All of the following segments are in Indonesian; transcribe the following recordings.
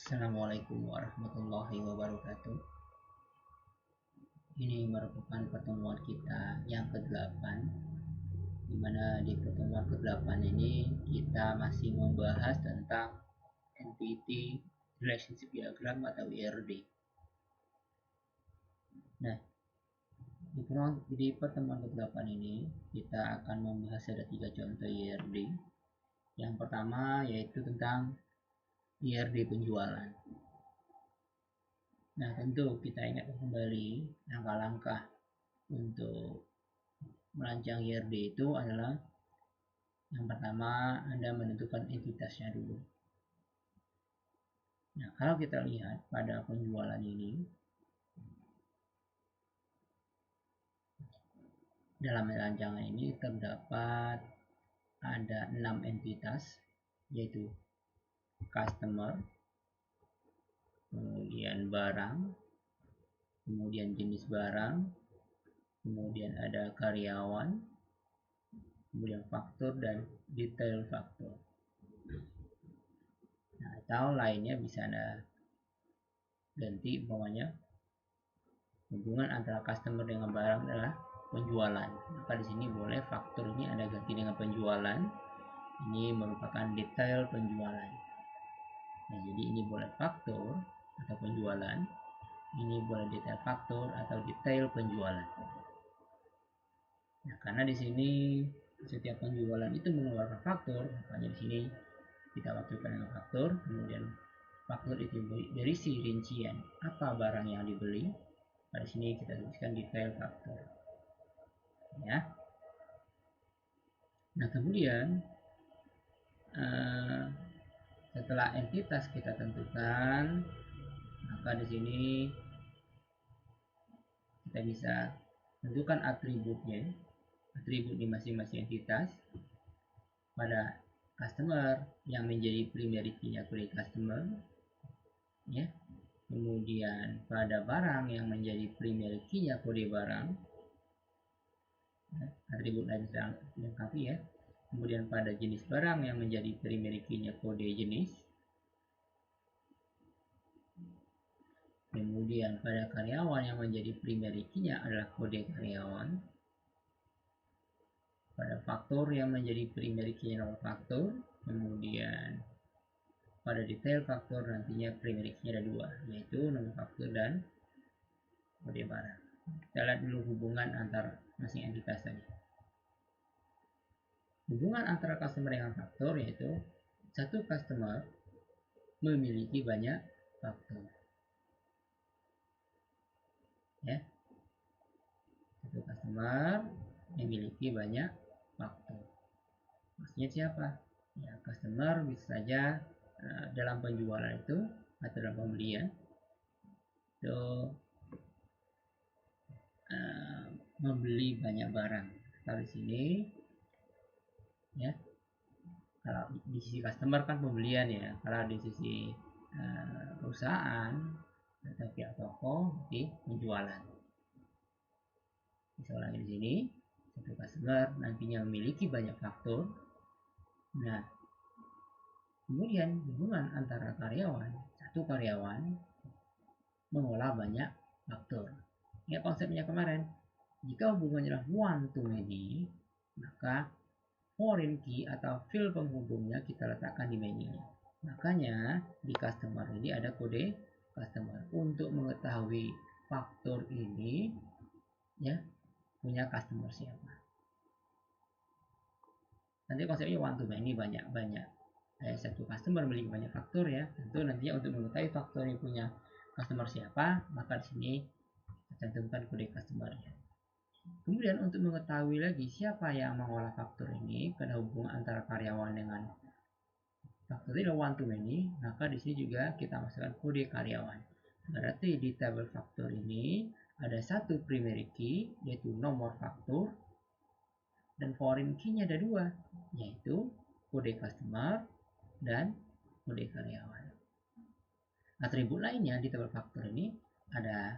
Assalamualaikum warahmatullahi wabarakatuh. Ini merupakan pertemuan kita yang ke-8, di mana di pertemuan ke-8 ini kita masih membahas tentang Entity Relationship Diagram atau ERD. Nah, di pertemuan ke-8 ini kita akan membahas ada 3 contoh ERD. Yang pertama yaitu tentang ERD penjualan. Nah, tentu kita ingat kembali langkah-langkah untuk merancang IRD itu adalah yang pertama Anda menentukan entitasnya dulu. Nah, kalau kita lihat pada penjualan ini, dalam rancangan ini terdapat ada 6 entitas, yaitu customer, kemudian barang, kemudian jenis barang, kemudian ada karyawan, kemudian faktur dan detail faktur. Nah, atau lainnya bisa Anda ganti umpamanya hubungan antara customer dengan barang adalah penjualan. Maka di sini boleh faktur ini Anda ganti dengan penjualan. Ini merupakan detail penjualan. Nah, jadi ini boleh faktur atau penjualan. Ini boleh detail faktur atau detail penjualan. Nah, karena di sini setiap penjualan itu mengeluarkan faktur, makanya di sini kita waktukan dengan faktur. Kemudian faktur itu berisi rincian apa barang yang dibeli. Pada sini kita tuliskan detail faktur. Ya. Nah, kemudian setelah entitas kita tentukan, maka di sini kita bisa tentukan atributnya, atribut di masing-masing entitas. Pada customer yang menjadi primary key-nya kode customer, ya. Kemudian pada barang yang menjadi primary key-nya kode barang, ya, atribut lain sedang dilengkapi ya. Kemudian pada jenis barang yang menjadi primary key-nya kode jenis. Kemudian pada karyawan yang menjadi primary key-nya adalah kode karyawan. Pada faktur yang menjadi primary key-nya nomor faktur. Kemudian pada detail faktur nantinya primary key-nya ada 2, yaitu nomor faktur dan kode barang. Kita lihat dulu hubungan antar masing entitas tadi. Hubungan antara customer dengan faktur yaitu satu customer memiliki banyak faktur. Ya. Satu customer memiliki banyak faktur. Maksudnya siapa? Ya, customer bisa saja dalam penjualan itu atau dalam pembelian itu membeli banyak barang. Kalau di sini ya, kalau di sisi customer kan pembelian ya, kalau di sisi perusahaan atau pihak toko di penjualan. Bisa ulangi di sini, satu customer nantinya memiliki banyak faktur. Nah, kemudian hubungan antara karyawan, satu karyawan mengolah banyak faktur. Ya, konsepnya kemarin, jika hubungannya adalah one to many, maka foreign key atau field penghubungnya kita letakkan di menu-nya. Makanya di customer ini ada kode customer untuk mengetahui faktur ini ya punya customer siapa. Nanti konsepnya one to many, banyak. Satu customer memiliki banyak faktur ya. Tentu nantinya untuk mengetahui faktur ini punya customer siapa, maka di sini kita cantumkan kode customer-nya. Kemudian untuk mengetahui lagi siapa yang mengolah faktur ini pada hubungan antara karyawan dengan faktur ini one to many, maka di sini juga kita masukkan kode karyawan. Berarti di tabel faktur ini ada satu primary key yaitu nomor faktur dan foreign key-nya ada 2 yaitu kode customer dan kode karyawan. Atribut lainnya di tabel faktur ini ada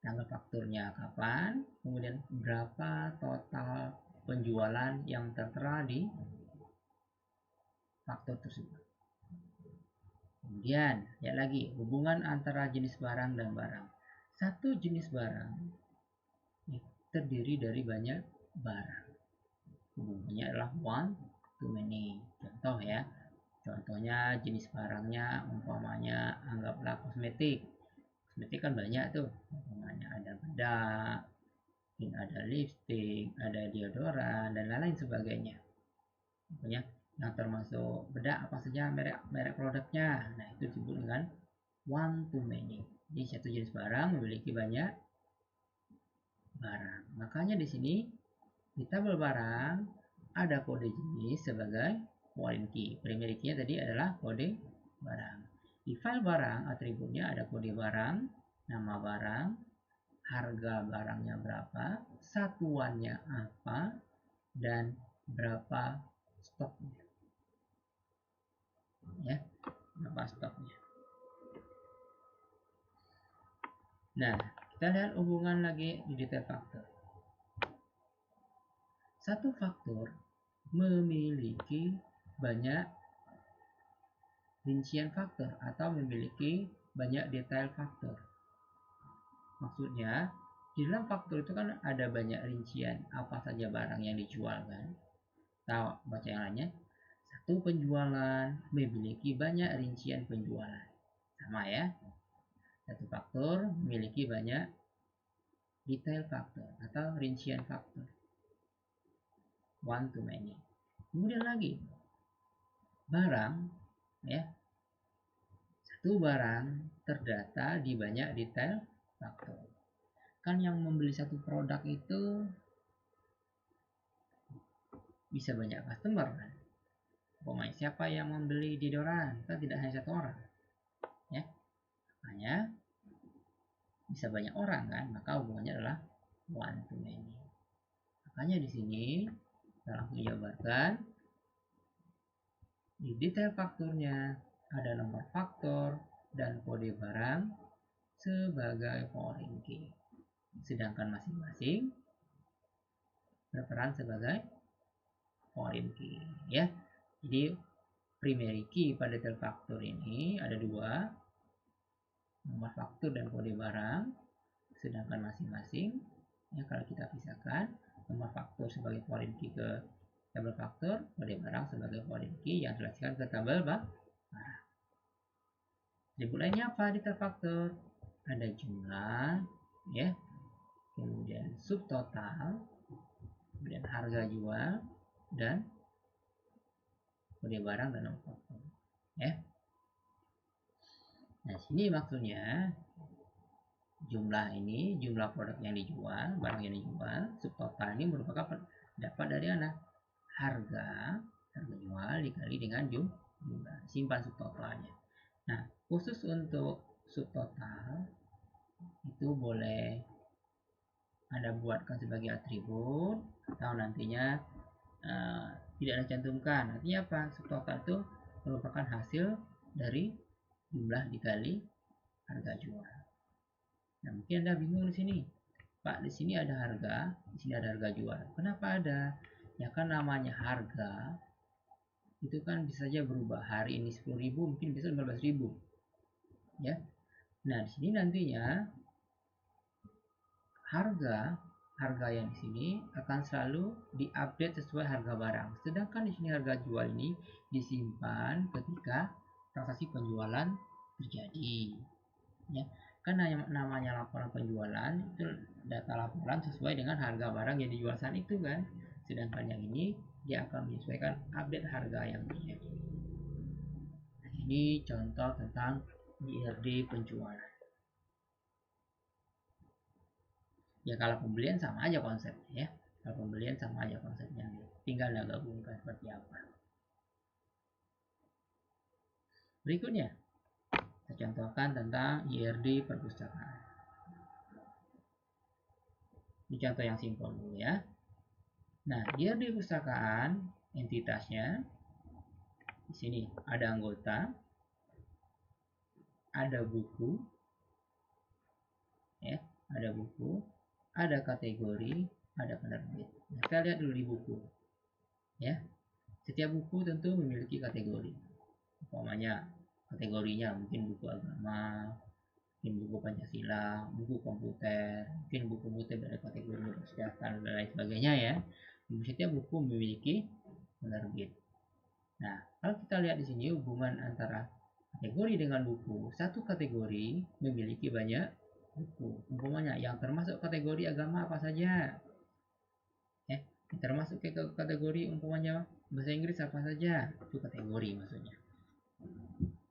tanggal fakturnya kapan, kemudian berapa total penjualan yang tertera di faktur tersebut. Kemudian, lihat lagi hubungan antara jenis barang dan barang. Satu jenis barang terdiri dari banyak barang. Hubungannya adalah one to many. Contoh ya, contohnya jenis barangnya umpamanya anggaplah kosmetik. Kosmetik kan banyak tuh, umpamanya ada bedak, mungkin ada lipstick, ada deodoran dan lain-lain sebagainya. Pokoknya yang termasuk bedak apa saja merek produknya. Nah, itu disebut dengan one to many. Jadi satu jenis barang memiliki banyak barang. Makanya di sini di tabel barang ada kode jenis sebagai foreign key. Primary key tadi adalah kode barang. Di file barang atributnya ada kode barang, nama barang, harga barangnya berapa, satuannya apa, dan berapa stoknya. Ya, berapa stoknya. Nah, kita lihat hubungan lagi di detail faktor. Satu faktor memiliki banyak rincian faktor atau memiliki banyak detail faktor. Maksudnya, di dalam faktor itu kan ada banyak rincian apa saja barang yang dijual kan. Tahu baca yang lainnya. Satu penjualan memiliki banyak rincian penjualan. Sama ya. Satu faktor memiliki banyak detail faktor atau rincian faktor. One to many. Kemudian lagi, barang ya. Satu barang terdata di banyak detail faktor. Kan yang membeli satu produk itu bisa banyak customer kan. Pokoknya siapa yang membeli deodoran kan tidak hanya satu orang ya, makanya bisa banyak orang kan, maka hubungannya adalah one to many. Makanya di sini kita langsung jabarkan di detail faktornya ada nomor faktor dan kode barang sebagai foreign key, sedangkan masing-masing berperan sebagai foreign key ya. Jadi primary key pada detail faktor ini ada dua, nomor faktur dan kode barang, sedangkan masing-masing ya kalau kita pisahkan nomor faktur sebagai foreign key ke tabel faktor, kode barang sebagai foreign key yang dijelaskan ke tabel barang. Atribut lainnya apa di tabel faktor? Ada jumlah ya, kemudian subtotal, kemudian harga jual dan kode barang dan nomor faktur ya. Nah, sini maksudnya jumlah ini jumlah produk yang dijual, barang yang dijual, subtotal ini merupakan dapat dari mana? Harga jual dikali dengan jumlah, simpan subtotalnya. Nah, khusus untuk subtotal itu boleh Anda buatkan sebagai atribut atau nantinya tidak Anda cantumkan. Artinya apa? Subtotal itu merupakan hasil dari jumlah dikali harga jual. Nah, mungkin Anda bingung di sini. Pak, di sini ada harga, di sini ada harga jual. Kenapa ada? Ya kan namanya harga itu kan bisa saja berubah. Hari ini 10.000, mungkin bisa 15.000. Ya. Nah, di sini nantinya harga yang di sini akan selalu diupdate sesuai harga barang. Sedangkan di sini harga jual ini disimpan ketika transaksi penjualan terjadi. Ya, karena namanya laporan penjualan itu data laporan sesuai dengan harga barang yang dijual saat itu kan. Sedangkan yang ini dia akan menyesuaikan update harga yang terjadi. Nah, ini contoh tentang IRD penjualan. Ya kalau pembelian sama aja konsepnya ya. Kalau pembelian sama aja konsepnya. Tinggal gabungkan seperti apa. Berikutnya kita contohkan tentang IRD perpustakaan. Ini contoh yang simpel dulu ya. Nah, IRD perpustakaan entitasnya di sini ada anggota, ada buku, ya, ada buku, ada kategori, ada penerbit. Nah, kita lihat dulu di buku, ya. Setiap buku tentu memiliki kategori. Umpamanya kategorinya, mungkin buku agama, mungkin buku Pancasila, buku komputer, mungkin buku multimedia kategori kesehatan dan lain sebagainya ya. Setiap buku memiliki penerbit. Nah, kalau kita lihat di sini hubungan antara kategori dengan buku, satu kategori memiliki banyak buku. Umpamanya yang termasuk kategori agama apa saja? Termasuk ke kategori umpamanya bahasa Inggris apa saja? Itu kategori maksudnya.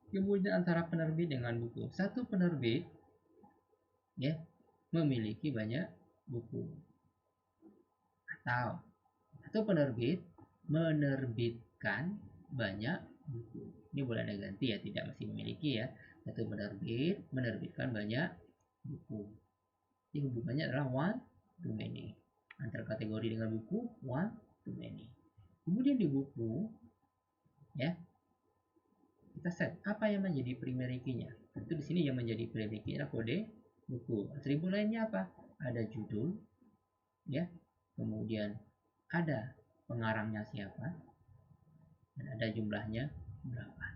Kemudian antara penerbit dengan buku, satu penerbit ya memiliki banyak buku, atau satu penerbit menerbitkan banyak buku. Ini boleh ada ganti ya, tidak mesti memiliki ya. Satu penerbit menerbitkan banyak buku. Ini hubungannya adalah one to many. Antara kategori dengan buku, one to many. Kemudian di buku ya kita set apa yang menjadi primary key-nya. Tentu di sini yang menjadi primary key adalah kode buku. Atribut lainnya apa? Ada judul ya. Kemudian ada pengarangnya siapa dan ada jumlahnya berapa.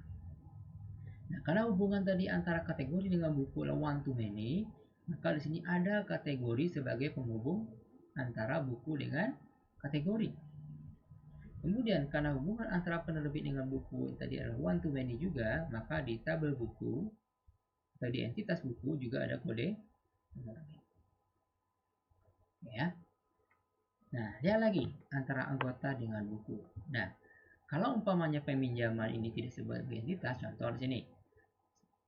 Nah, karena hubungan tadi antara kategori dengan buku adalah one to many, maka di sini ada kategori sebagai penghubung antara buku dengan kategori. Kemudian karena hubungan antara penerbit dengan buku tadi adalah one to many juga, maka di tabel buku atau di entitas buku juga ada kode penerbit. Ya. Nah, lihat lagi antara anggota dengan buku. Nah, kalau umpamanya peminjaman ini tidak sebagai entitas, contoh di sini.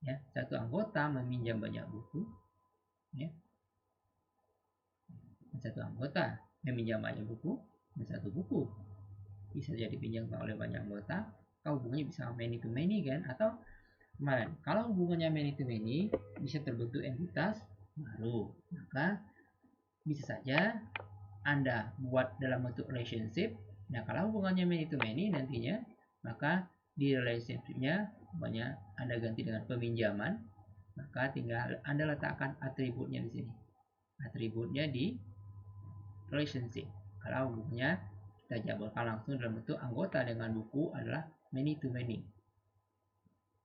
Ya, satu anggota meminjam banyak buku, ya. Satu anggota meminjam banyak buku, dan satu buku bisa jadi dipinjam oleh banyak anggota. Kalau hubungannya bisa many to many kan, atau kemarin kalau hubungannya many to many bisa terbentuk entitas baru, maka bisa saja Anda buat dalam bentuk relationship. Nah, kalau hubungannya many to many nantinya, maka di relationship-nya banyak Anda ganti dengan peminjaman, maka tinggal Anda letakkan atributnya di sini. Atributnya di relationship. Kalau hubungannya kita jabarkan langsung dalam bentuk anggota dengan buku adalah many to many.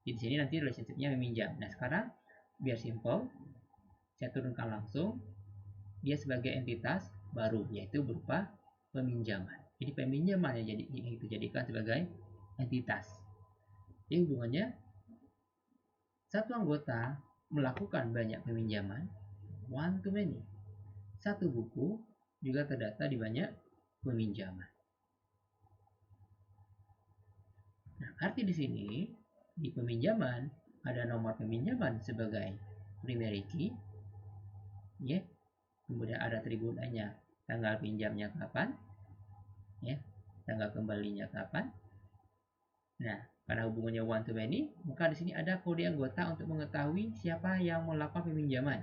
Di sini nanti relationship-nya meminjam. Nah, sekarang biar simple, saya turunkan langsung dia sebagai entitas baru, yaitu berupa peminjaman. Jadi peminjaman yang itu jadikan sebagai entitas. Jadi hubungannya satu anggota melakukan banyak peminjaman, one to many. Satu buku juga terdata di banyak peminjaman. Nah, arti di sini di peminjaman ada nomor peminjaman sebagai primary key, ya. Kemudian ada atribut lainnya, tanggal pinjamnya kapan, ya, tanggal kembalinya kapan. Nah, karena hubungannya one to many, maka di sini ada kode anggota untuk mengetahui siapa yang melakukan peminjaman.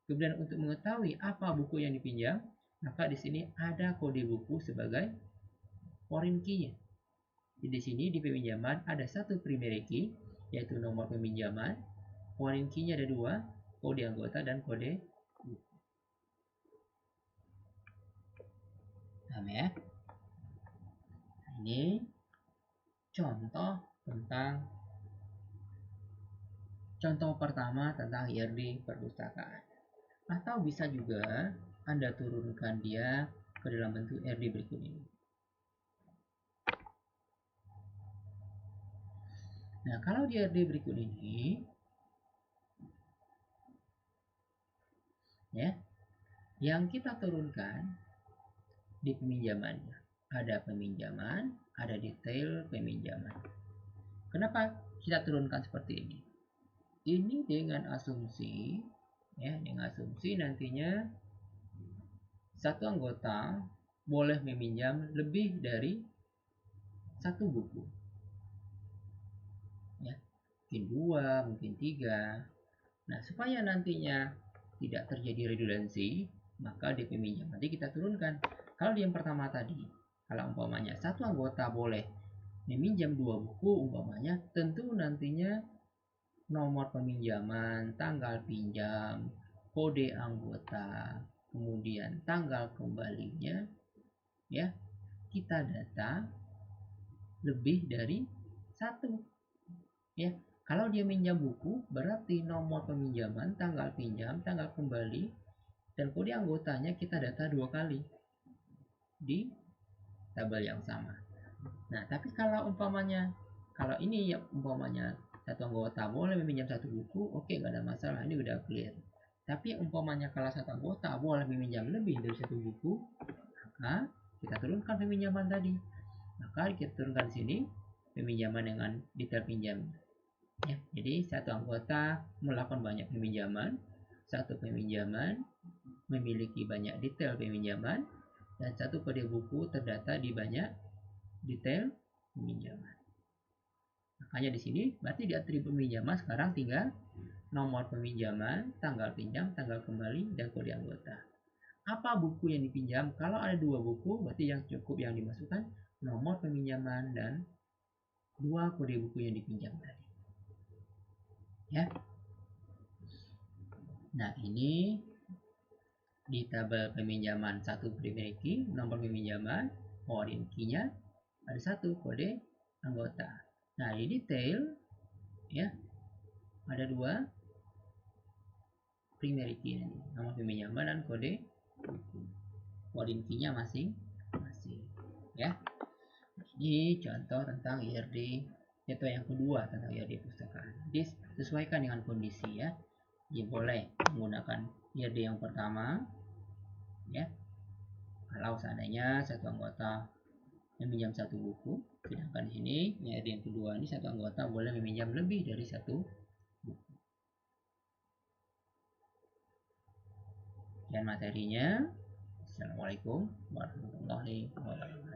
Kemudian untuk mengetahui apa buku yang dipinjam, maka di sini ada kode buku sebagai foreign key-nya. Jadi di sini di peminjaman ada satu primary key, yaitu nomor peminjaman. Foreign key-nya ada dua, kode anggota dan kode buku. Paham ya? Ini contoh pertama tentang IRD perpustakaan. Atau bisa juga Anda turunkan dia ke dalam bentuk IRD berikut ini. Nah, kalau di IRD berikut ini, ya, yang kita turunkan di peminjamannya. Ada peminjaman, ada detail peminjaman. Kenapa kita turunkan seperti ini? Ini dengan asumsi, ya, dengan asumsi nantinya satu anggota boleh meminjam lebih dari satu buku. Ya, mungkin 2, mungkin 3. Nah, supaya nantinya tidak terjadi redundansi, maka di peminjam nanti kita turunkan. Kalau di yang pertama tadi, kalau umpamanya satu anggota boleh meminjam 2 buku umpamanya, tentu nantinya nomor peminjaman, tanggal pinjam, kode anggota, kemudian tanggal kembalinya, ya, kita data lebih dari satu, ya. Kalau dia minjam buku, berarti nomor peminjaman, tanggal pinjam, tanggal kembali, dan kode anggotanya kita data 2 kali di tabel yang sama. Nah, tapi kalau umpamanya, kalau ini ya umpamanya satu anggota boleh meminjam satu buku, oke, nggak ada masalah, ini udah clear. Tapi umpamanya kalau satu anggota boleh meminjam lebih dari satu buku, maka kita turunkan peminjaman tadi. Maka kita turunkan di sini peminjaman dengan detail pinjam. Ya, jadi satu anggota melakukan banyak peminjaman, satu peminjaman memiliki banyak detail peminjaman, dan satu kode buku terdata di banyak detail peminjaman. Makanya di sini berarti di atribut peminjaman sekarang tinggal nomor peminjaman, tanggal pinjam, tanggal kembali, dan kode anggota. Apa buku yang dipinjam? Kalau ada 2 buku, berarti yang cukup yang dimasukkan nomor peminjaman dan 2 kode buku yang dipinjam tadi. Ya. Nah, ini di tabel peminjaman satu primary key, nomor peminjaman, foreign key-nya ada satu kode anggota. Nah, di detail ya ada 2 primary key ini, nomor peminjaman dan kode buku. Foreign key-nya masing-masing. Ya. Ini contoh tentang IRD, contoh yang kedua tentang IRD perpustakaan. Disesuaikan dengan kondisi ya. Jadi boleh menggunakan IRD yang pertama ya. Kalau seandainya satu anggota meminjam satu buku, sedangkan di sini IRD yang kedua ini satu anggota boleh meminjam lebih dari satu buku. Dan materinya. Assalamualaikum warahmatullahi wabarakatuh.